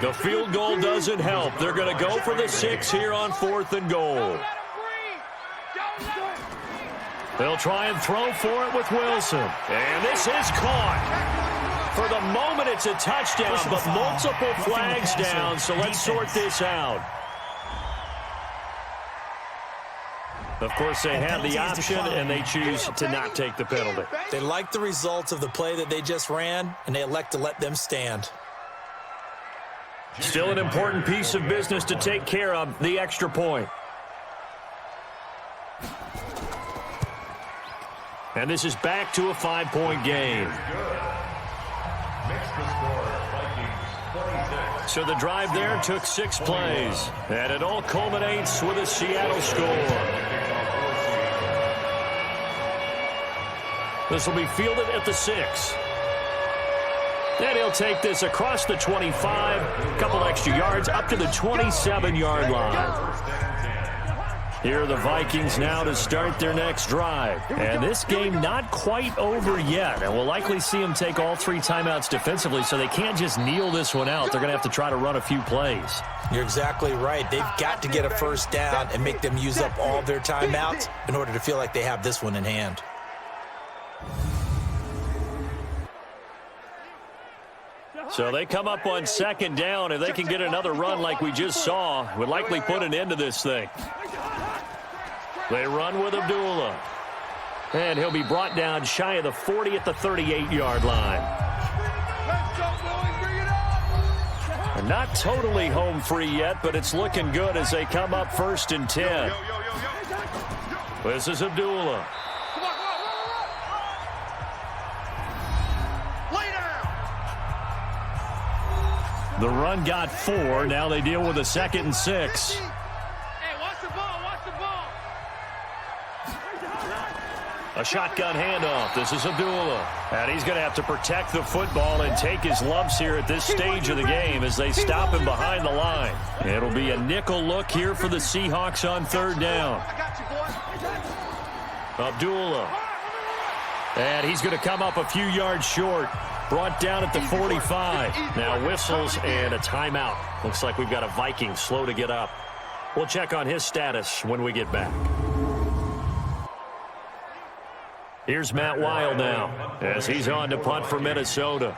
The field goal doesn't help. They're going to go for the 6 here on 4th and goal. They'll try and throw for it with Wilson. And this is caught. For the moment, it's a touchdown, but multiple flags down, so let's sort this out. Of course, they have the option, and they choose to not take the penalty. They like the results of the play that they just ran, and they elect to let them stand. Still an important piece of business to take care of, the extra point. And this is back to a 5-point game. So the drive there took 6 plays, and it all culminates with a Seattle score. This will be fielded at the 6. And he'll take this across the 25, a couple extra yards, up to the 27-yard line. Here are the Vikings now to start their next drive. And this game not quite over yet. And we'll likely see them take all 3 timeouts defensively, so they can't just kneel this one out. They're going to have to try to run a few plays. You're exactly right. They've got to get a first down and make them use up all their timeouts in order to feel like they have this one in hand. So they come up on 2nd down. If they can get another run like we just saw, would likely put an end to this thing. They run with Abdullah. And he'll be brought down shy of the 40 at the 38-yard line. Let's go, boys. Bring it up. Not totally home free yet, but it's looking good as they come up 1st and 10. This is Abdullah. Come on, run. Lay down. The run got 4. Now they deal with a 2nd and 6. Hey, watch the ball. Watch the ball. A shotgun handoff. This is Abdullah. And he's going to have to protect the football and take his lumps here at this stage of the game as they stop him behind the line. It'll be a nickel look here for the Seahawks on 3rd down. I got you, boy. Abdullah. And he's going to come up a few yards short. Brought down at the 45. Now whistles and a timeout. Looks like we've got a Viking slow to get up. We'll check on his status when we get back. Here's Matt Wild now as he's on to punt for Minnesota.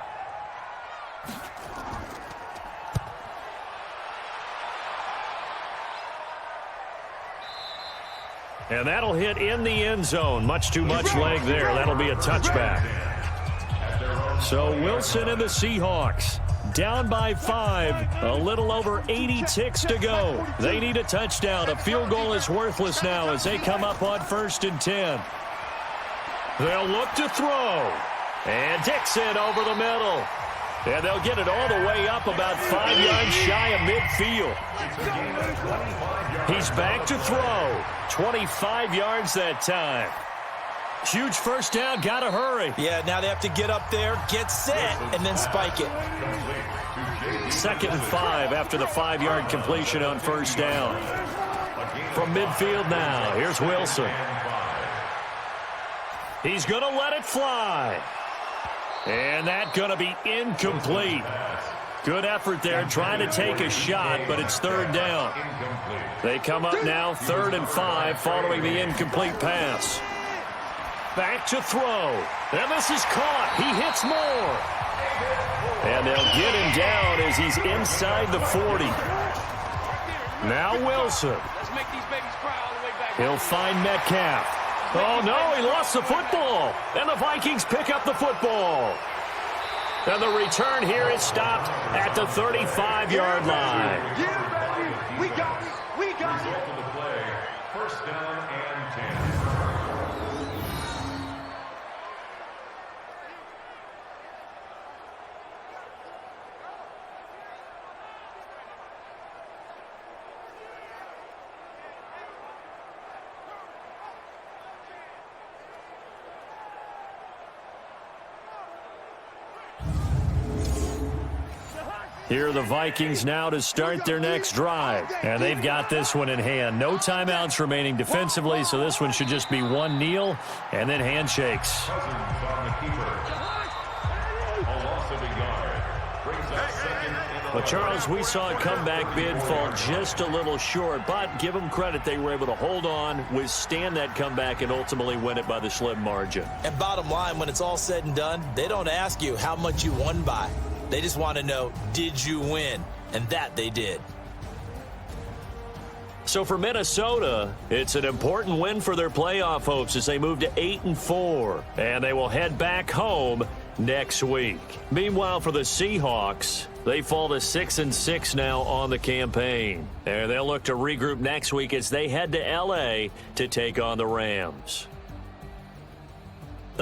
And that'll hit in the end zone. Much too much leg there. That'll be a touchback. So Wilson and the Seahawks down by 5. A little over 80 ticks to go. They need a touchdown. A field goal is worthless now as they come up on 1st and 10. They'll look to throw. And Dixon over the middle. And they'll get it all the way up about 5 yards shy of midfield. He's back to throw. 25 yards that time. Huge first down. Got to hurry. Yeah, now they have to get up there, get set, and then spike it. 2nd and 5 after the 5-yard completion on 1st down. From midfield now, here's Wilson. He's going to let it fly. And that's going to be incomplete. Good effort there trying to take a shot, but it's 3rd down. They come up now 3rd and 5 following the incomplete pass. Back to throw. And this is caught. He hits more. And they'll get him down as he's inside the 40. Now Wilson. Let's make these babies cry all the way back. He'll find Metcalf. Oh, no, he lost the football. And the Vikings pick up the football. And the return here is stopped at the 35-yard line. Yeah, baby. We got it. We got it. Result of the play, 1st down and 10. Here are the Vikings now to start their next drive. And they've got this one in hand. No timeouts remaining defensively, so this one should just be one kneel and then handshakes. Cousins on the keeper. Will also be guard. Brings up 2nd and 11. But, Charles, we saw a comeback bid fall just a little short, but give them credit. They were able to hold on, withstand that comeback, and ultimately win it by the slim margin. And bottom line, when it's all said and done, they don't ask you how much you won by. They just want to know, did you win? And that they did. So for Minnesota, it's an important win for their playoff hopes as they move to 8-4. And they will head back home next week. Meanwhile, for the Seahawks, they fall to 6-6 now on the campaign. And they'll look to regroup next week as they head to L.A. to take on the Rams.